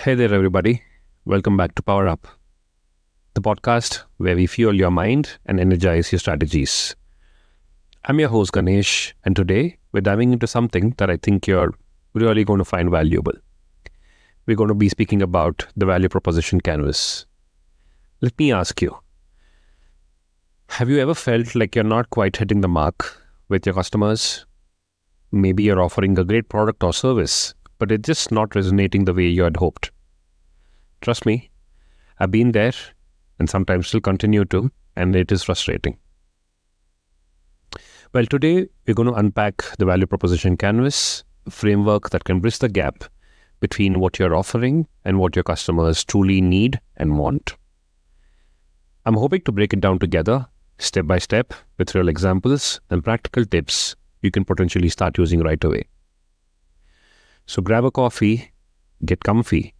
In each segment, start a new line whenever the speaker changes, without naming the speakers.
Hey there, everybody. Welcome back to PowerUp, the podcast where we fuel your mind and energize your strategies. I'm your host, Ganesh, and today we're diving into something that I think you're really going to find valuable. We're going to be speaking about the value proposition canvas. Let me ask you, have you ever felt like you're not quite hitting the mark with your customers? Maybe you're offering a great product or service, but it's just not resonating the way you had hoped. Trust me, I've been there and sometimes still continue to, and it is frustrating. Well, today we're going to unpack the value proposition canvas, a framework that can bridge the gap between what you're offering and what your customers truly need and want. I'm hoping to break it down together, step by step, with real examples and practical tips you can potentially start using right away. So grab a coffee, get comfy,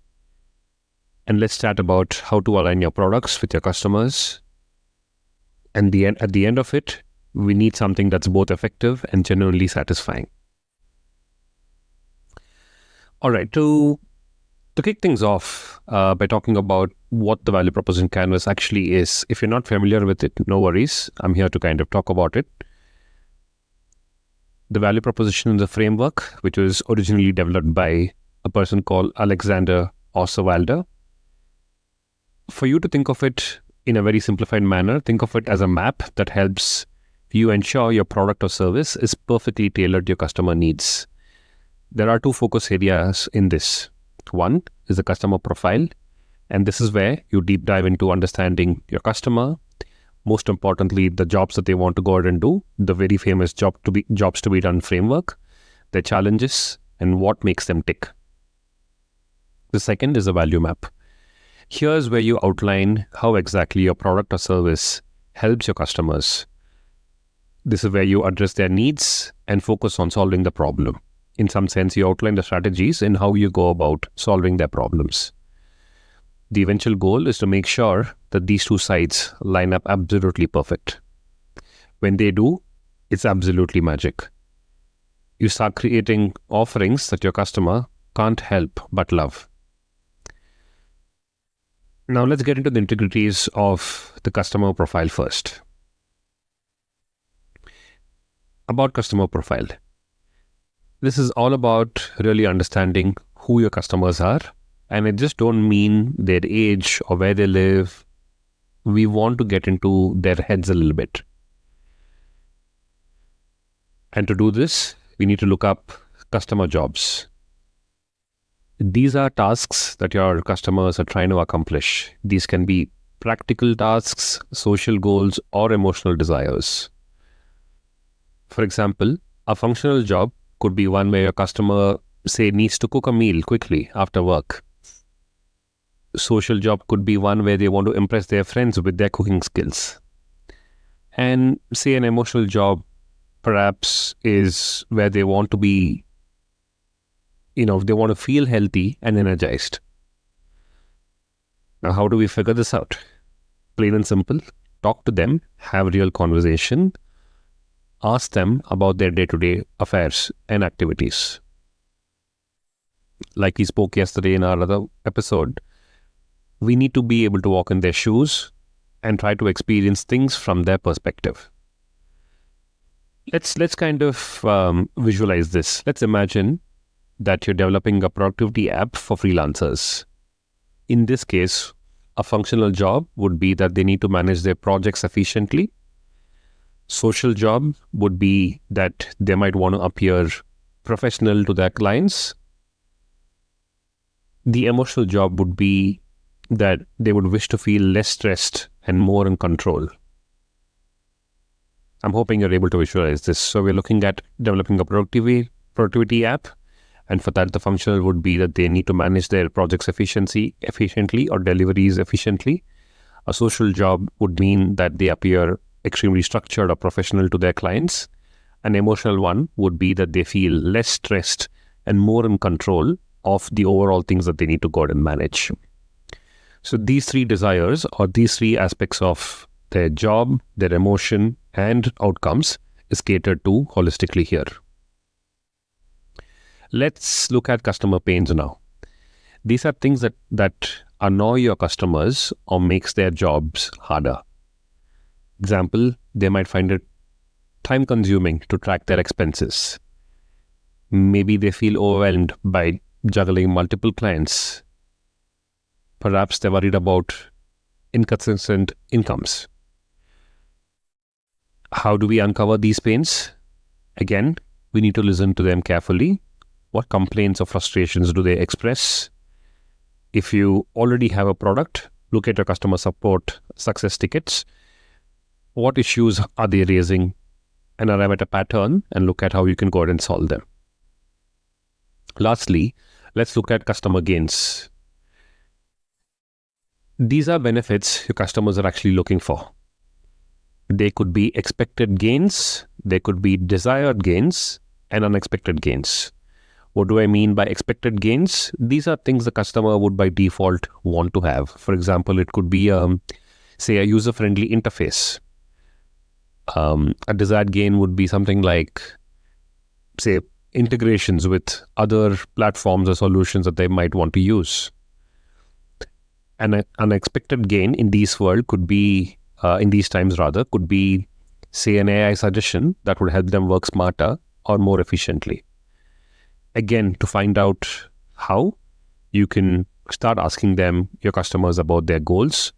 and let's chat about how to align your products with your customers. And at the end of it, we need something that's both effective and genuinely satisfying. All right, to kick things off by talking about what the value proposition canvas actually is. If you're not familiar with it, no worries. I'm here to kind of talk about it. The value proposition is a framework which was originally developed by a person called Alexander Osterwalder. For you to think of it in a very simplified manner, think of it as a map that helps you ensure your product or service is perfectly tailored to your customer needs. There are two focus areas in this. One is the customer profile, and this is where you deep dive into understanding your customer, most importantly, the jobs that they want to go out and do, the very famous jobs to be done framework, their challenges, and what makes them tick. The second is a value map. Here's where you outline how exactly your product or service helps your customers. This is where you address their needs and focus on solving the problem. In some sense, you outline the strategies and how you go about solving their problems. The eventual goal is to make sure that these two sides line up absolutely perfect. When they do, it's absolutely magic. You start creating offerings that your customer can't help but love. Now let's get into the integrities of the customer profile first. About customer profile. This is all about really understanding who your customers are, and it just don't mean their age or where they live. We want to get into their heads a little bit. And to do this, we need to look up customer jobs. These are tasks that your customers are trying to accomplish. These can be practical tasks, social goals, or emotional desires. For example, a functional job could be one where your customer, say, needs to cook a meal quickly after work. Social job could be one where they want to impress their friends with their cooking skills. And say an emotional job perhaps is where they want to be, they want to feel healthy and energized. Now, how do we figure this out? Plain and simple, talk to them, have a real conversation, ask them about their day-to-day affairs and activities. Like we spoke yesterday in our other episode, we need to be able to walk in their shoes and try to experience things from their perspective. Let's kind of visualize this. Let's imagine that you're developing a productivity app for freelancers. In this case, a functional job would be that they need to manage their projects efficiently. Social job would be that they might want to appear professional to their clients. The emotional job would be that they would wish to feel less stressed and more in control. I'm hoping you're able to visualize this. So we're looking at developing a productivity app. And for that, the functional would be that they need to manage their projects efficiently or deliveries efficiently. A social job would mean that they appear extremely structured or professional to their clients. An emotional one would be that they feel less stressed and more in control of the overall things that they need to go out and manage. So these three desires, or these three aspects of their job, their emotion, and outcomes is catered to holistically here. Let's look at customer pains now. These are things that annoy your customers or makes their jobs harder. Example, they might find it time consuming to track their expenses. Maybe they feel overwhelmed by juggling multiple clients. Perhaps they're worried about inconsistent incomes. How do we uncover these pains? Again, we need to listen to them carefully. What complaints or frustrations do they express? If you already have a product, look at your customer support success tickets. What issues are they raising? And arrive at a pattern and look at how you can go ahead and solve them. Lastly, let's look at customer gains. These are benefits your customers are actually looking for. They could be expected gains, they could be desired gains, and unexpected gains. What do I mean by expected gains? These are things the customer would by default want to have. For example, it could be, say, a user-friendly interface. A desired gain would be something like, say, integrations with other platforms or solutions that they might want to use. An unexpected gain in these world could be, in these times rather, could be, say, an AI suggestion that would help them work smarter or more efficiently. Again, to find out how, you can start asking your customers about their goals,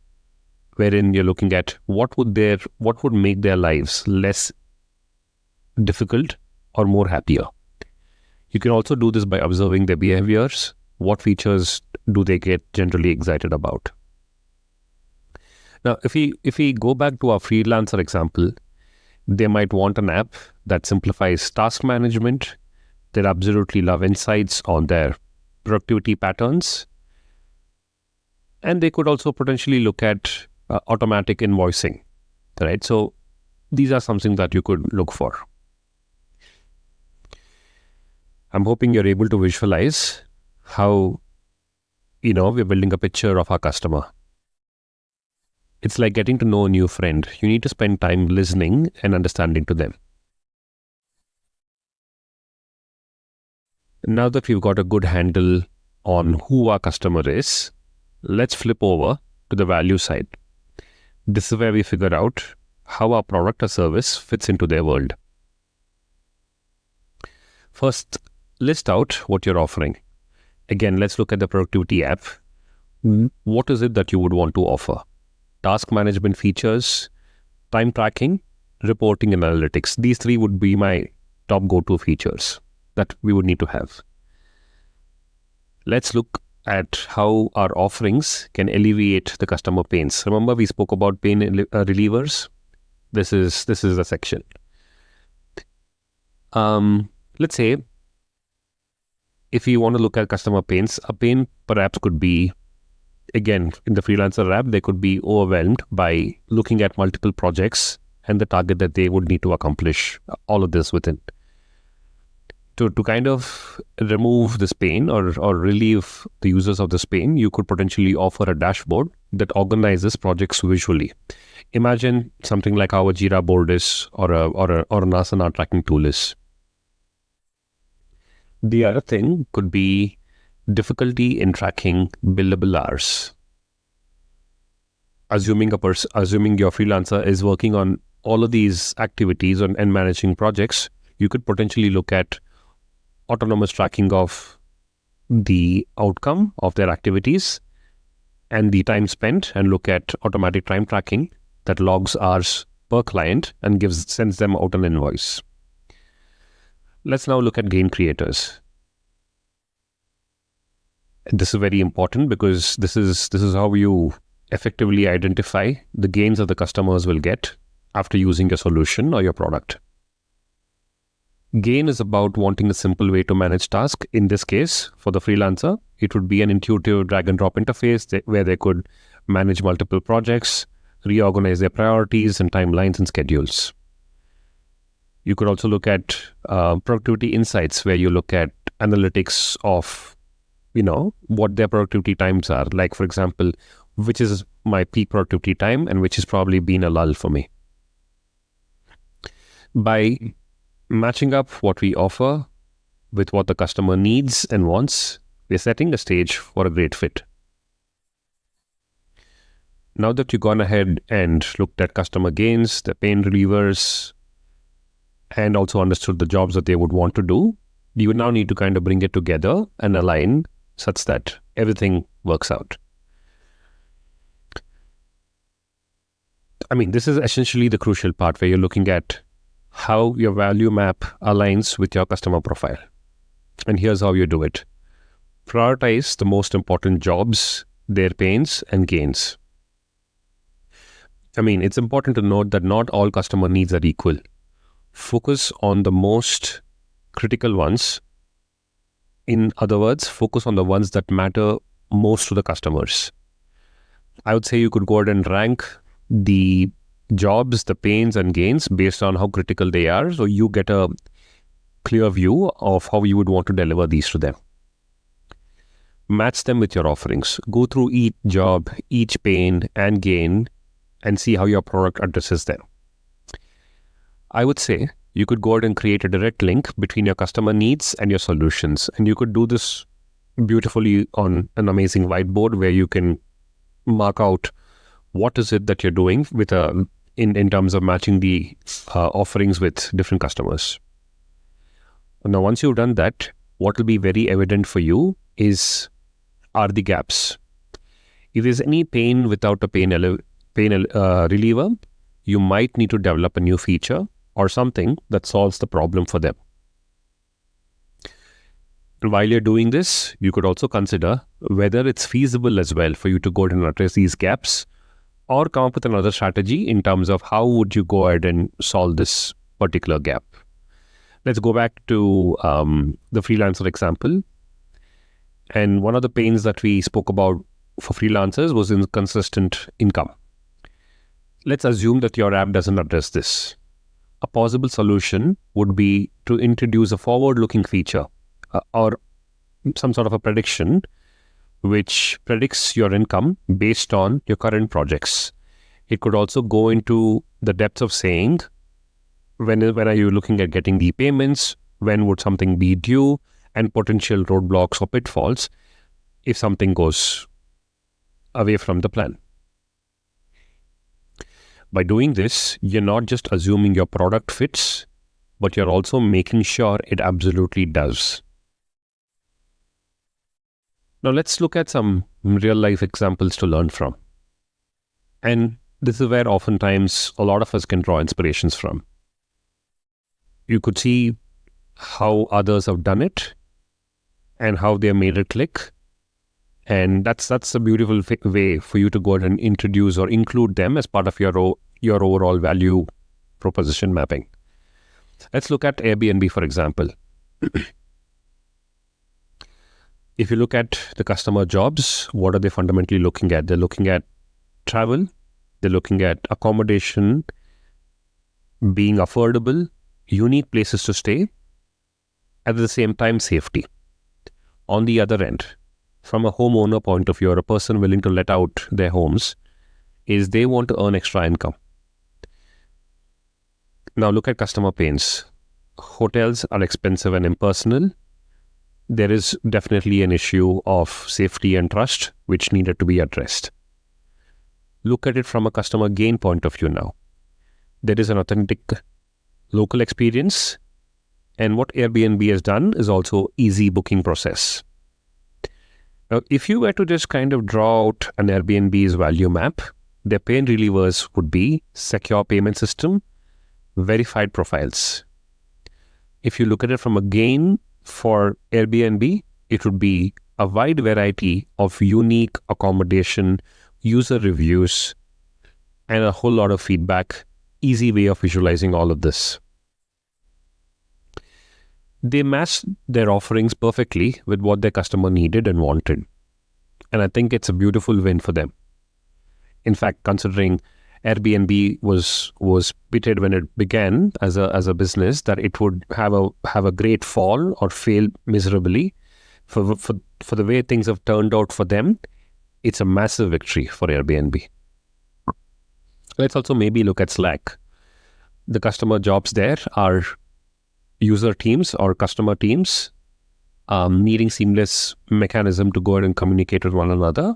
wherein you're looking at what would make their lives less difficult or more happier. You can also do this by observing their behaviors. What features do they get generally excited about? Now, if we go back to our freelancer example, they might want an app that simplifies task management. They absolutely love insights on their productivity patterns. And they could also potentially look at automatic invoicing, right? So these are something that you could look for. I'm hoping you're able to visualize how, we're building a picture of our customer. It's like getting to know a new friend. You need to spend time listening and understanding to them. Now that we've got a good handle on who our customer is, let's flip over to the value side. This is where we figure out how our product or service fits into their world. First, list out what you're offering. Again, let's look at the productivity app. What is it that you would want to offer? Task management features, time tracking, reporting and analytics. These three would be my top go-to features that we would need to have. Let's look at how our offerings can alleviate the customer pains. Remember, we spoke about pain relievers. This is the section. Let's say if you want to look at customer pains, a pain perhaps could be, again, in the freelancer app, they could be overwhelmed by looking at multiple projects and the target that they would need to accomplish all of this within. To kind of remove this pain or relieve the users of this pain, you could potentially offer a dashboard that organizes projects visually. Imagine something like how a Jira board is or an Asana tracking tool is. The other thing could be difficulty in tracking billable hours. Assuming your freelancer is working on all of these activities and managing projects, you could potentially look at autonomous tracking of the outcome of their activities and the time spent, and look at automatic time tracking that logs hours per client and sends them out an invoice. Let's now look at gain creators. This is very important because this is how you effectively identify the gains that the customers will get after using your solution or your product. Gain is about wanting a simple way to manage tasks. In this case, for the freelancer, it would be an intuitive drag and drop interface where they could manage multiple projects, reorganize their priorities and timelines and schedules. You could also look at productivity insights, where you look at analytics of, what their productivity times are. Like, for example, which is my peak productivity time and which has probably been a lull for me. By matching up what we offer with what the customer needs and wants, We're setting the stage for a great fit. Now that you've gone ahead and looked at customer gains, the pain relievers, and also understood the jobs that they would want to do, you now need to kind of bring it together and align such that everything works out. I mean, this is essentially the crucial part where you're looking at how your value map aligns with your customer profile. And here's how you do it. Prioritize the most important jobs, their pains and gains. I mean, it's important to note that not all customer needs are equal. Focus on the most critical ones. In other words, focus on the ones that matter most to the customers. I would say you could go ahead and rank the jobs, the pains and gains based on how critical they are, so you get a clear view of how you would want to deliver these to them. Match them with your offerings. Go through each job, each pain and gain, and see how your product addresses them. I would say you could go ahead and create a direct link between your customer needs and your solutions. And you could do this beautifully on an amazing whiteboard where you can mark out what is it that you're doing with in terms of matching the offerings with different customers. Now, once you've done that, what will be very evident for you are the gaps. If there's any pain without a pain reliever, you might need to develop a new feature or something that solves the problem for them. And while you're doing this, you could also consider whether it's feasible as well for you to go ahead and address these gaps, or come up with another strategy in terms of how would you go ahead and solve this particular gap. Let's go back to the freelancer example. And one of the pains that we spoke about for freelancers was inconsistent income. Let's assume that your app doesn't address this. A possible solution would be to introduce a forward-looking feature or some sort of a prediction which predicts your income based on your current projects. It could also go into the depths of saying, when are you looking at getting the payments, when would something be due, and potential roadblocks or pitfalls if something goes away from the plan. By doing this, you're not just assuming your product fits, but you're also making sure it absolutely does. Now let's look at some real-life examples to learn from. And this is where oftentimes a lot of us can draw inspirations from. You could see how others have done it and how they made it click. And that's a beautiful way for you to go ahead and introduce or include them as part of your overall value proposition mapping. Let's look at Airbnb, for example. If you look at the customer jobs, what are they fundamentally looking at? They're looking at travel, they're looking at accommodation, being affordable, unique places to stay, at the same time safety. On the other end, from a homeowner point of view or a person willing to let out their homes, is they want to earn extra income. Now look at customer pains. Hotels are expensive and impersonal. There is definitely an issue of safety and trust which needed to be addressed. Look at it from a customer gain point of view now. There is an authentic local experience, and what Airbnb has done is also easy booking process. Now, if you were to just kind of draw out an Airbnb's value map, their pain relievers would be secure payment system, verified profiles. If you look at it from a gain for Airbnb, it would be a wide variety of unique accommodation, user reviews, and a whole lot of feedback. Easy way of visualizing all of this. They matched their offerings perfectly with what their customer needed and wanted. And I think it's a beautiful win for them. In fact, considering Airbnb was pitted when it began as a business that it would have a great fall or fail miserably, for the way things have turned out for them, it's a massive victory for Airbnb. Let's also maybe look at Slack. The customer jobs there are user teams or customer teams. needing seamless mechanism to go ahead and communicate with one another,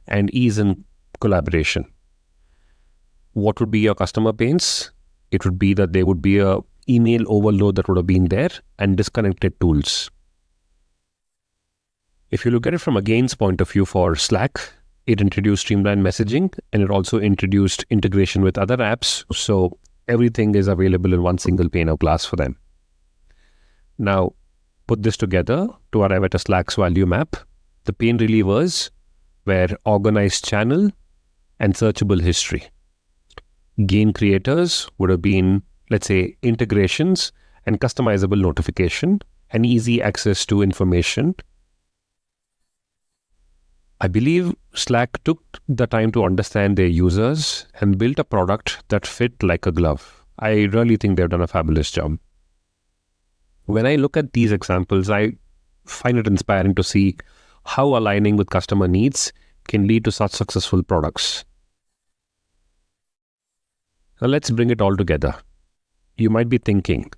and ease in collaboration. What would be your customer pains? It would be that there would be a email overload that would have been there and disconnected tools. If you look at it from a gains point of view for Slack, it introduced streamlined messaging, and it also introduced integration with other apps. So everything is available in one single pane of glass for them. Now, put this together to arrive at a Slack's value map. The pain relievers were organized channel and searchable history. Gain creators would have been, let's say, integrations and customizable notification and easy access to information. I believe Slack took the time to understand their users and built a product that fit like a glove. I really think they've done a fabulous job. When I look at these examples, I find it inspiring to see how aligning with customer needs can lead to such successful products. Now let's bring it all together. You might be thinking,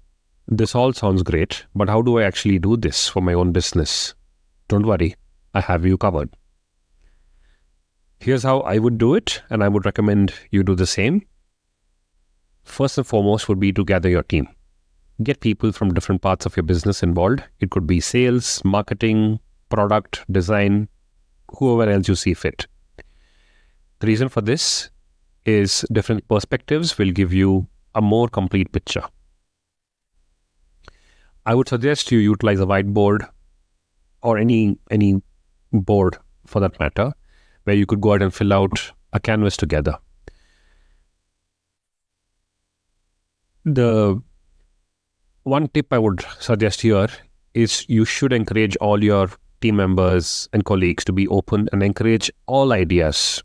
this all sounds great, but how do I actually do this for my own business? Don't worry, I have you covered. Here's how I would do it, and I would recommend you do the same. First and foremost would be to gather your team. Get people from different parts of your business involved. It could be sales, marketing, product, design, whoever else you see fit. The reason for this is different perspectives will give you a more complete picture. I would suggest you utilize a whiteboard or any board for that matter, where you could go ahead and fill out a canvas together. The one tip I would suggest here is you should encourage all your team members and colleagues to be open and encourage all ideas.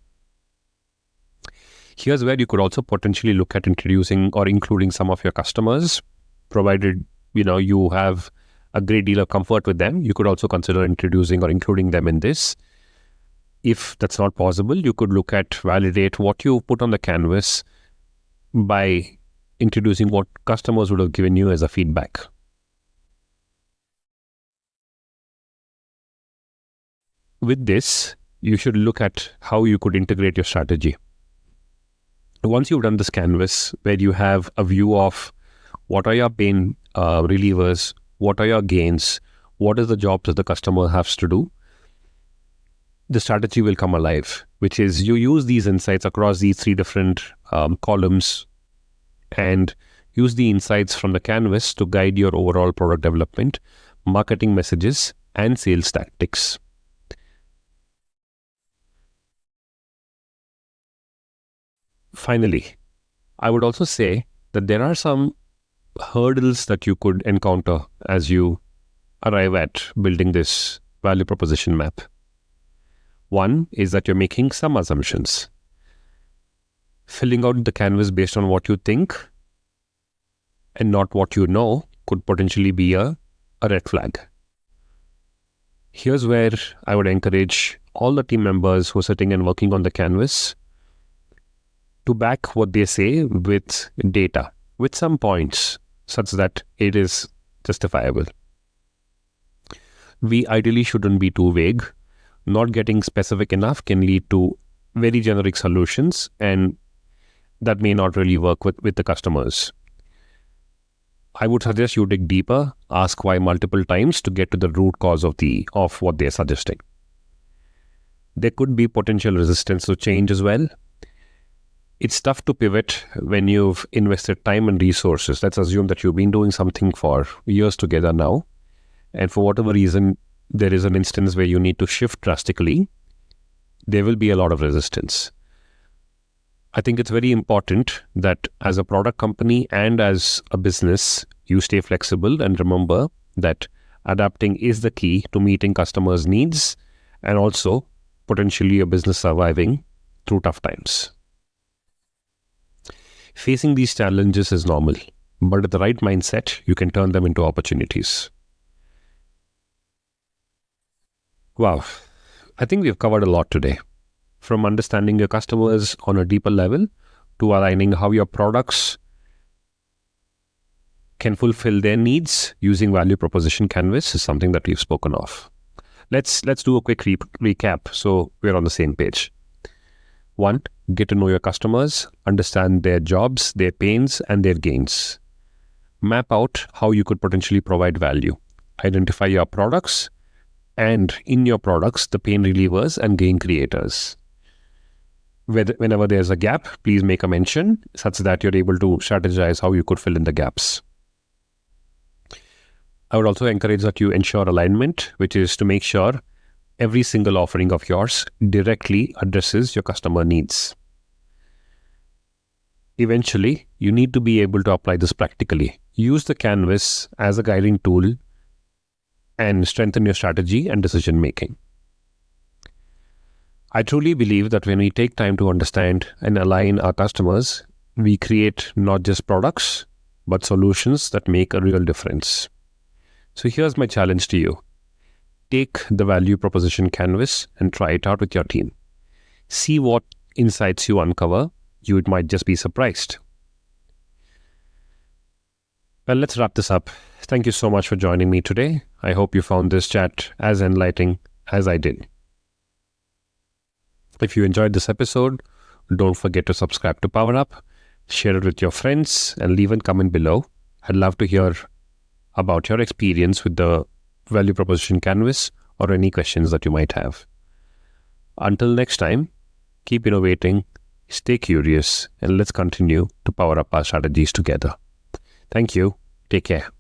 Here's where you could also potentially look at introducing or including some of your customers, provided you have a great deal of comfort with them. You could also consider introducing or including them in this. If that's not possible, you could look at validate what you put on the canvas by introducing what customers would have given you as a feedback. With this, you should look at how you could integrate your strategy. Once you've done this canvas, where you have a view of what are your pain relievers, what are your gains, what is the jobs that the customer has to do, the strategy will come alive, which is you use these insights across these three different columns and use the insights from the canvas to guide your overall product development, marketing messages, and sales tactics. Finally, I would also say that there are some hurdles that you could encounter as you arrive at building this value proposition map. One is that you're making some assumptions. Filling out the canvas based on what you think and not what you know could potentially be a red flag. Here's where I would encourage all the team members who are sitting and working on the canvas to back what they say with data, with some points, such that it is justifiable. We ideally shouldn't be too vague. Not getting specific enough can lead to very generic solutions, and that may not really work with the customers. I would suggest you dig deeper, ask why multiple times to get to the root cause of what they're suggesting. There could be potential resistance to change as well. It's tough to pivot when you've invested time and resources. Let's assume that you've been doing something for years together now, and for whatever reason, there is an instance where you need to shift drastically. There will be a lot of resistance. I think it's very important that as a product company and as a business, you stay flexible and remember that adapting is the key to meeting customers' needs and also potentially your business surviving through tough times. Facing these challenges is normal, but with the right mindset, you can turn them into opportunities. Wow, I think we've covered a lot today. From understanding your customers on a deeper level to aligning how your products can fulfill their needs using value proposition canvas is something that we've spoken of. Let's do a quick recap so we're on the same page. 1, get to know your customers, understand their jobs, their pains, and their gains. Map out how you could potentially provide value. Identify your products, and in your products, the pain relievers and gain creators. Whenever there's a gap, please make a mention such that you're able to strategize how you could fill in the gaps. I would also encourage that you ensure alignment, which is to make sure every single offering of yours directly addresses your customer needs. Eventually, you need to be able to apply this practically. Use the canvas as a guiding tool and strengthen your strategy and decision making. I truly believe that when we take time to understand and align our customers, we create not just products, but solutions that make a real difference. So here's my challenge to you. Take the value proposition canvas and try it out with your team. See what insights you uncover. You might just be surprised. Well, let's wrap this up. Thank you so much for joining me today. I hope you found this chat as enlightening as I did. If you enjoyed this episode, don't forget to subscribe to PowerUp, share it with your friends, and leave a comment below. I'd love to hear about your experience with the value proposition canvas or any questions that you might have. Until next time, keep innovating, stay curious, and let's continue to power up our strategies together. Thank you. Take care.